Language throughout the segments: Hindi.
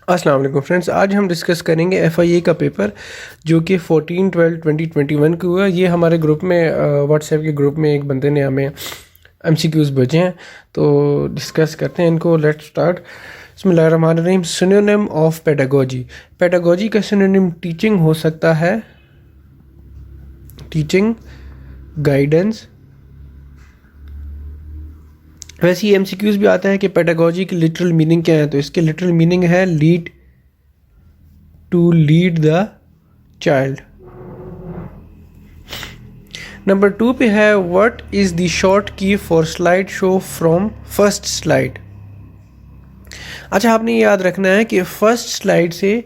अस्सलाम वालेकुम फ्रेंड्स, आज हम डिस्कस करेंगे एफआईए का पेपर जो कि 14/12/2021 को हुआ। ये हमारे ग्रुप में व्हाट्सएप के ग्रुप में एक बंदे ने हमें एमसीक्यूज़ भेजे हैं, तो डिस्कस करते हैं इनको। Let's start. बिस्मिल्लाहिर्रहमानिर्रहीम। Synonym of pedagogy. पेडागोजी का सिनोनिम टीचिंग हो सकता है, टीचिंग, गाइडेंस। वैसे ही एमसीक्यूज़ भी आता है कि पेडागोजी की लिटरल मीनिंग क्या है, तो इसके लिटरल मीनिंग है lead, to lead the child. Number 2 पे है what is the short key for slide show from first slide. अच्छा, आपने ये याद रखना है कि फर्स्ट स्लाइड से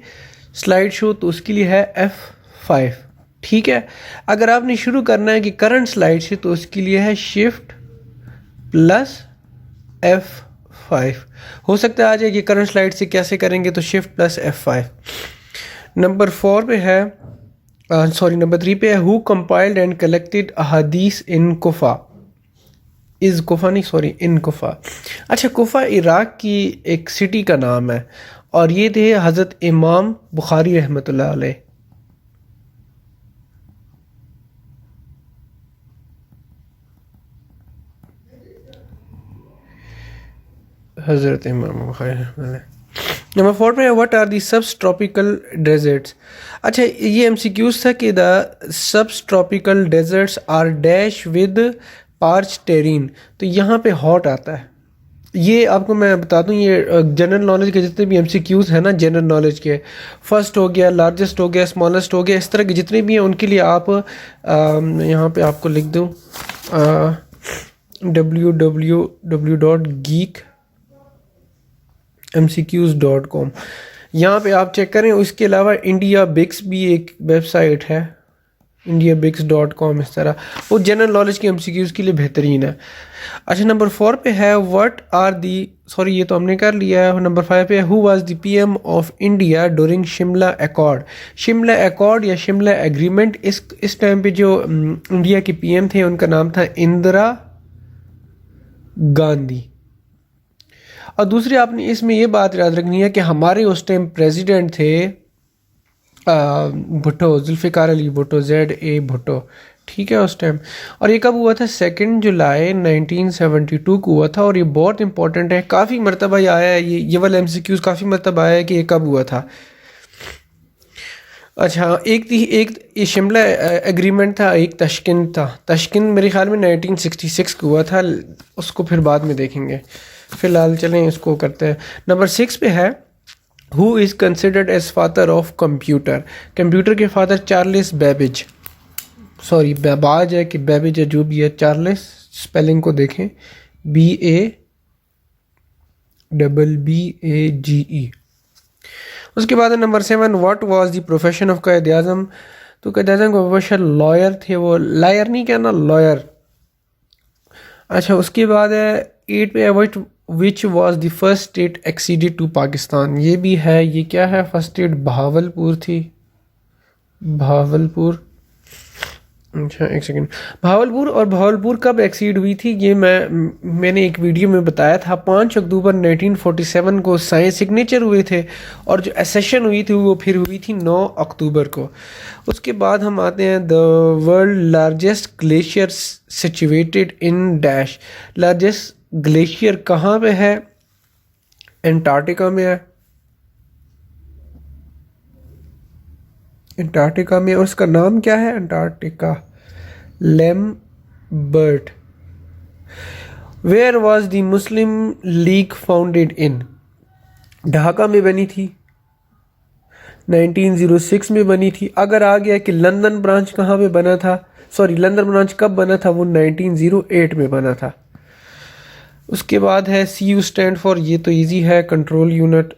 स्लाइड शो तो उसके लिए है F5, ठीक है। अगर आपने शुरू करना है कि करंट स्लाइड से, तो उसके लिए है शिफ्ट प्लस F5। हो सकता है आ जाए कि करंट स्लाइड से कैसे करेंगे, तो शिफ्ट प्लस F5। नंबर 4 पे है नंबर 3 पे है हु कंपाइल्ड एंड कलेक्टेड अहादीस इन कुफा। इन कुफा। अच्छा, कुफा इराक की एक सिटी का नाम है और ये थे हज़रत इमाम बुखारी रहमतुल्लाह अलैह। हज़रत इमाम बुखारी रहमतुल्लाह अलैह। नंबर 4 पे है व्हाट आर दी सबस ट्रॉपिकल डेजर्ट्स। अच्छा, ये एमसीक्यूज था कि the subtropical deserts are dash with parch terrain, तो यहाँ पे हॉट आता है। ये आपको मैं बता दूँ, ये जनरल नॉलेज के जितने भी एमसीक्यूज हैं ना, जनरल नॉलेज के, फर्स्ट हो गया, लार्जेस्ट हो गया, स्मॉलेस्ट हो गया, इस तरह के जितने भी हैं उनके लिए आप यहाँ पे आपको लिख दूँ www.geekmcqs.com, यहाँ पे आप चेक करें। उसके अलावा इंडिया बिक्स भी एक वेबसाइट है, indiabix.com। इस तरह वो जनरल नॉलेज के एमसीक्यूज के लिए बेहतरीन है। अच्छा, नंबर 4 पे है व्हाट आर दी, ये तो हमने कर लिया है। नंबर 5 पे है who was the PM of India during Shimla accord. Shimla accord या शिमला एग्रीमेंट, इस टाइम पे जो इंडिया के पीएम थे उनका नाम था इंदिरा गांधी। और दूसरी आपने इसमें ये बात याद रखनी है कि हमारे उस टाइम प्रेसिडेंट थे भुट्टो, जुल्फ़िकार अली भुट्टो, ZA भुट्टो, ठीक है, उस टाइम। और ये कब हुआ था? 2 जुलाई 1972 को हुआ था। और ये बहुत इंपॉर्टेंट है, काफ़ी मरतबा ये आया है, ये वाला MCQs काफ़ी मरतबा आया है कि ये कब हुआ था। अच्छा, एक ये शिमला एग्रीमेंट था, एक तश्किन था। तश्किन मेरे ख्याल में 1966 को हुआ था, उसको फिर बाद में देखेंगे। फ़िलहाल चलें इसको करते हैं। नंबर 6 पे है who is considered as father of computer. Computer के फादर चार्ल्स बेबेज, बेबाज है कि बेबेज है, जो भी है। चार्ल्स स्पेलिंग को देखें, BABBAGE। उसके बाद number 7 what was the profession of Quaid Azam. तो कायद आज़म का प्रोफेशन लॉयर थे, वो लायर नहीं कहना, लॉयर। अच्छा, उसके बाद है 8 पे है which was the first state acceded to Pakistan. ये भी है, ये क्या है? फर्स्ट स्टेट बहावलपुर थी, बहावलपुर। अच्छा, एक सेकंड। बहावलपुर कब एक्सीड हुई थी, ये मैंने एक वीडियो में बताया था। 5 अक्टूबर 1947 को साइंस सिग्नेचर हुए थे और जो एसेशन हुई थी वो फिर हुई थी 9 अक्टूबर को। उसके बाद हम आते हैं the world largest glacier situated in dash. Largest glacier कहाँ पे है? एंटार्क्टिका में है, एंटार्क्टिका में। और उसका नाम क्या है? Antarctica Lambert. Where was the Muslim League founded in. Dhaka में बनी थी, 1906 में बनी थी। अगर आ गया कि लंदन ब्रांच कहाँ पे बना था, लंदन ब्रांच कब बना था, वो 1908 में बना था। उसके बाद है CU स्टैंड फॉर, ये तो इजी है, control unit.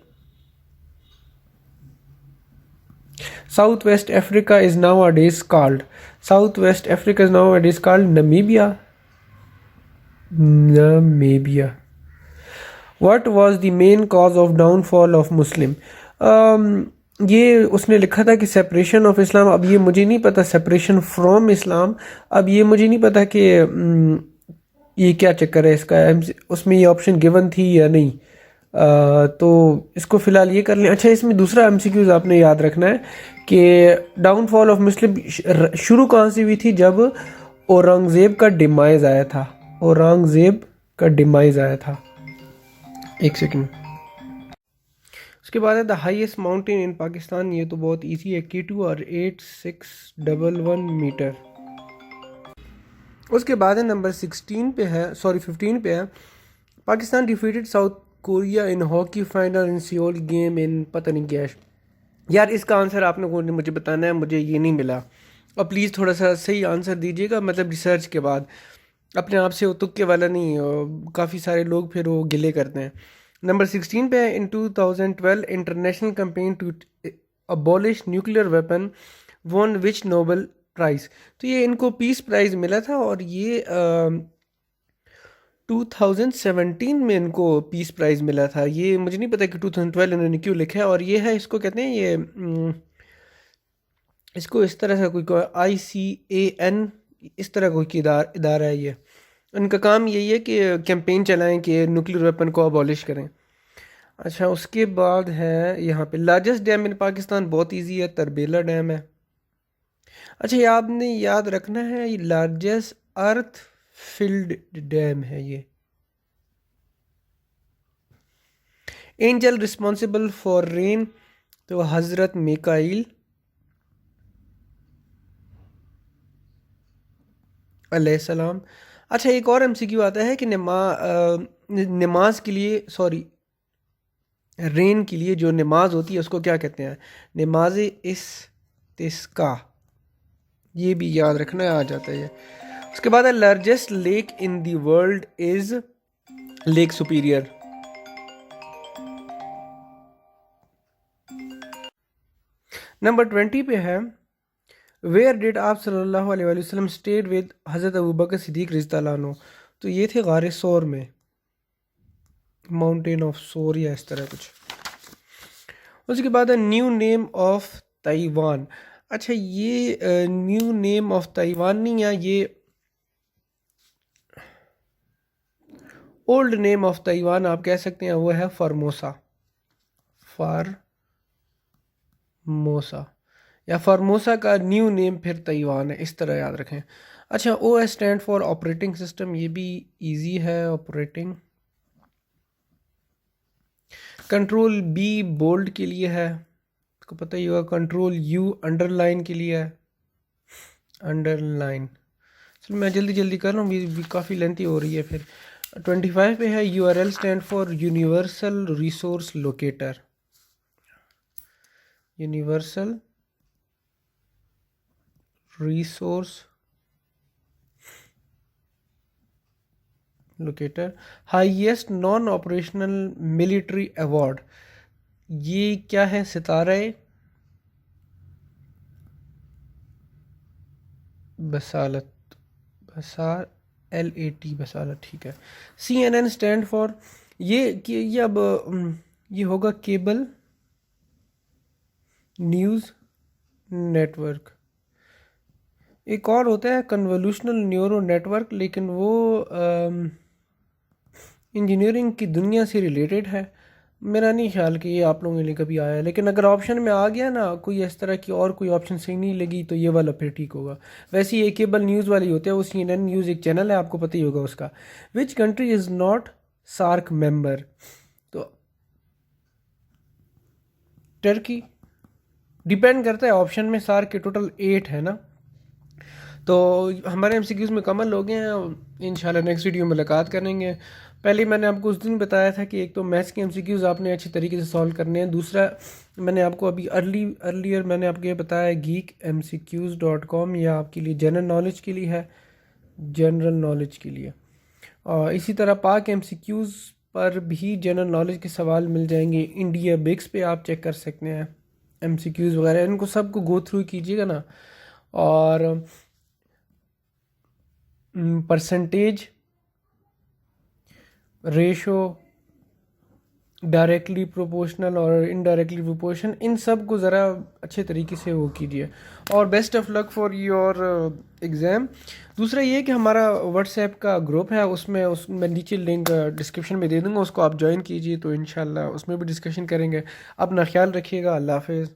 South west Africa is nowadays called, south west Africa is nowadays called Namibia. What was the main cause of downfall of Muslim. ये उसने लिखा था कि सेपरेशन ऑफ इस्लाम। अब ये मुझे नहीं पता, सेपरेशन फ्रॉम इस्लाम, अब ये मुझे नहीं पता कि ये क्या चक्कर है इसका, उसमें ये ऑप्शन गिवन थी या नहीं। तो इसको फ़िलहाल ये कर लें। अच्छा, इसमें दूसरा एमसीक्यूज़ आपने याद रखना है कि डाउनफॉल ऑफ मुस्लिम शुरू कहाँ से हुई थी? जब औरंगज़ेब का डिमाइज़ आया था। औरंगज़ेब का डिमाइज़ आया था। एक सेकंड। उसके बाद है the highest mountain in Pakistan. ये तो बहुत इजी है, K2 और 8611 मीटर। उसके बाद है नंबर 16 पे है, सॉरी 15 पे है, Pakistan defeated south Korea in hockey final in Seoul game in पता नहीं क्या। यार इसका आंसर आपने को मुझे बताना है, मुझे ये नहीं मिला। और प्लीज़ थोड़ा सा सही आंसर दीजिएगा, मतलब रिसर्च के बाद, अपने आप से वो तुक्के वाला नहीं। काफ़ी सारे लोग फिर वो गिले करते हैं। नंबर 16 पे है in 2012 international campaign to abolish nuclear weapon won which Nobel prize. तो ये इनको पीस प्राइज़ मिला था, और ये 2017 में इनको पीस प्राइज़ मिला था। ये मुझे नहीं पता कि 2012 इन्होंने क्यों लिखा है। और ये है, इसको कहते हैं ये इसको इस तरह से कोई ICAN, इस तरह कोई इदारा है ये। उनका काम यही है कि कैंपेन चलाएं कि न्यूक्लियर वेपन को अबॉलिश करें। अच्छा, उसके बाद है यहाँ पे लार्जेस्ट डैम इन पाकिस्तान, बहुत इजी है, तरबेला डैम है। अच्छा, ये आपने याद रखना है, ये लार्जेस्ट अर्थ फिल्ड डैम है ये। एंजल रिस्पॉन्सिबल फॉर रेन, तो हज़रत मिकाईल अलैहिस्सलाम। अच्छा, एक और एमसीक्यू आता है कि नमाज के लिए, सॉरी रेन के लिए जो नमाज होती है उसको क्या कहते हैं? नमाज इस्तिस्का। ये भी याद रखना है, आ जाता है ये। उसके बाद है largest lake in the world is lake superior. Number 20 पे है वेयर डिड आप सल्लल्लाहु अलैहि वसल्लम स्टेड विद हज़रत अबू बकर सिद्दीक रज़ियल्लाहु अन्हु। तो ये थे गारे सोर में, माउंटेन ऑफ सोर या इस तरह कुछ। उसके बाद है न्यू नेम ऑफ ताइवान। अच्छा, ये न्यू नेम ऑफ ताइवान नहीं है, ये ओल्ड नेम ऑफ ताइवान आप कह सकते हैं, वो है फार्मोसा। फार्मोसा या फार्मोसा का न्यू नेम फिर ताइवान है, इस तरह याद रखें। अच्छा, OS stand for operating system, ये भी इजी है, ऑपरेटिंग। कंट्रोल B बोल्ड के लिए है, आपको पता ही होगा। कंट्रोल U अंडरलाइन के लिए है, अंडरलाइन। चलो मैं जल्दी जल्दी कर रहा हूँ, भी काफ़ी लेंथी हो रही है फिर। 25 पे है URL stand for universal resource locator. Universal resource locator. Highest non operational military award, ये क्या है? सितारा बसालत, बसार LAT बसालत, ठीक है। CNN स्टैंड फॉर, ये अब ये होगा केबल न्यूज़ नेटवर्क। एक और होता है कन्वोल्यूशनल न्यूरो नेटवर्क, लेकिन वो इंजीनियरिंग की दुनिया से रिलेटेड है। मेरा नहीं ख्याल कि ये आप लोगों के लिए कभी आया है, लेकिन अगर ऑप्शन में आ गया ना कोई इस तरह की और कोई ऑप्शन सही नहीं लगी तो ये वाला फिर ठीक होगा। वैसे ये केबल न्यूज़ वाली होते हैं, वो CNN न्यूज़ एक चैनल है, आपको पता ही होगा उसका। Which country is not SAARC member? तो टर्की। डिपेंड करता है ऑप्शन में, सार्क के टोटल 8 है ना। तो हमारे MCQs मुकम्मल हो गए हैं, इंशाल्लाह नेक्स्ट वीडियो में मुलाकात करेंगे। पहले मैंने आपको उस दिन बताया था कि एक तो मैथ्स के MCQs आपने अच्छी तरीके से सॉल्व करने हैं, दूसरा मैंने आपको अभी अर्लियर मैंने आपको ये बताया geekmcqs.com, यह आपके लिए जनरल नॉलेज के लिए है, जनरल नॉलेज के लिए। और इसी तरह पाक MCQs पर भी जनरल नॉलेज के सवाल मिल जाएंगे। इंडिया बिक्स पे आप चेक कर सकते हैं MCQs वगैरह, इनको सबको गो थ्रू कीजिएगा ना। और परसेंटेज रेशो डायरेक्टली प्रोपोर्शनल और इनडायरेक्टली प्रोपोर्शन, इन सब को ज़रा अच्छे तरीके से वो कीजिए। और best of luck for your exam. दूसरा ये कि हमारा व्हाट्सएप का ग्रुप है, उसमें नीचे लिंक डिस्क्रिप्शन में दे दूँगा, उसको आप ज्वाइन कीजिए तो इंशाल्लाह उसमें भी डिस्कशन करेंगे। अपना ख्याल रखिएगा। अल्लाह हाफ़िज़।